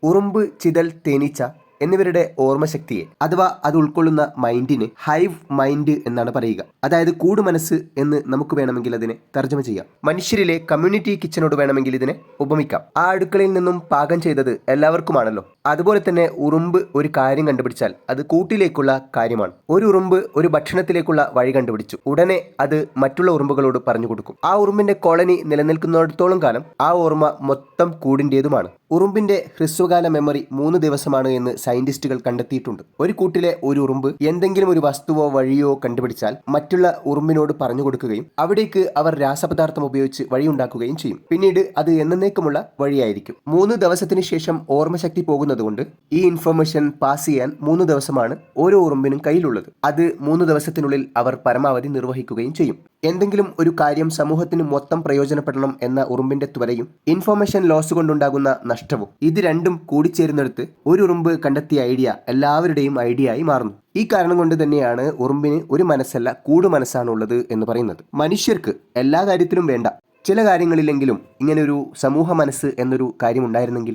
ഉറുമ്പ്, ചിതൽ, തേനീച്ച എന്നിവരുടെ ഓർമ്മശക്തിയെ അഥവാ അത് ഉൾക്കൊള്ളുന്ന മൈൻഡിന് ഹൈവ് മൈൻഡ് എന്നാണ് പറയുക. അതായത് കൂട് മനസ്സ് എന്ന് നമുക്ക് വേണമെങ്കിൽ അതിനെ തർജ്ജമ ചെയ്യാം. മനുഷ്യരിലെ കമ്മ്യൂണിറ്റി കിച്ചനോട് വേണമെങ്കിൽ ഇതിനെ ഉപമിക്കാം. ആ അടുക്കളയിൽ നിന്നും പാകം ചെയ്തത് എല്ലാവർക്കുമാണല്ലോ. അതുപോലെ തന്നെ ഉറുമ്പ് ഒരു കാര്യം കണ്ടുപിടിച്ചാൽ അത് കൂട്ടിലേക്കുള്ള കാര്യമാണ്. ഒരു ഉറുമ്പ് ഒരു ഭക്ഷണത്തിലേക്കുള്ള വഴി കണ്ടുപിടിച്ചു. ഉടനെ അത് മറ്റുള്ള ഉറുമ്പുകളോട് പറഞ്ഞു കൊടുക്കും. ആ ഉറുമ്പിന്റെ കോളനി നിലനിൽക്കുന്നിടത്തോളം കാലം ആ ഓർമ്മ മൊത്തം കൂടിൻ്റേതുമാണ്. ഉറുമ്പിന്റെ ഹ്രസ്വകാല മെമ്മറി 3 ദിവസമാണ് എന്ന് സയന്റിസ്റ്റുകൾ കണ്ടെത്തിയിട്ടുണ്ട്. ഒരു കൂട്ടിലെ ഒരു ഉറുമ്പ് എന്തെങ്കിലും ഒരു വസ്തുവോ വഴിയോ കണ്ടുപിടിച്ചാൽ മറ്റുള്ള ഉറുമ്പിനോട് പറഞ്ഞു കൊടുക്കുകയും അവിടേക്ക് അവർ രാസപദാർത്ഥം ഉപയോഗിച്ച് വഴിയുണ്ടാക്കുകയും ചെയ്യും. പിന്നീട് അത് എന്നേക്കുമുള്ള വഴിയായിരിക്കും. 3 ദിവസത്തിന് ശേഷം ഓർമ്മശക്തി പോകുന്നതുകൊണ്ട് ഈ ഇൻഫർമേഷൻ പാസ് ചെയ്യാൻ 3 ദിവസമാണ് ഓരോ ഉറുമ്പിനും കയ്യിലുള്ളത്. അത് 3 ദിവസത്തിനുള്ളിൽ അവർ പരമാവധി നിർവഹിക്കുകയും ചെയ്യും. എന്തെങ്കിലും ഒരു കാര്യം സമൂഹത്തിന് മൊത്തം പ്രയോജനപ്പെടണം എന്ന ഉറുമ്പിന്റെ ത്വരയും ഇൻഫർമേഷൻ ലോസ് കൊണ്ടുണ്ടാകുന്ന നഷ്ടവും, ഇത് രണ്ടും കൂടിച്ചേരുന്നിടത്ത് ഒരു ഉറുമ്പ് കണ്ടെത്തിയ ഐഡിയ എല്ലാവരുടെയും ഐഡിയ ആയി മാറുന്നു. ഈ കാരണം കൊണ്ട് തന്നെയാണ് ഉറുമ്പിന് ഒരു മനസ്സല്ല കൂട് മനസ്സാണുള്ളത് എന്ന് പറയുന്നത്. മനുഷ്യർക്ക് എല്ലാ കാര്യത്തിലും വേണ്ട, ചില കാര്യങ്ങളിലെങ്കിലും ഇങ്ങനൊരു സമൂഹ മനസ്സ് എന്നൊരു കാര്യം ഉണ്ടായിരുന്നെങ്കിൽ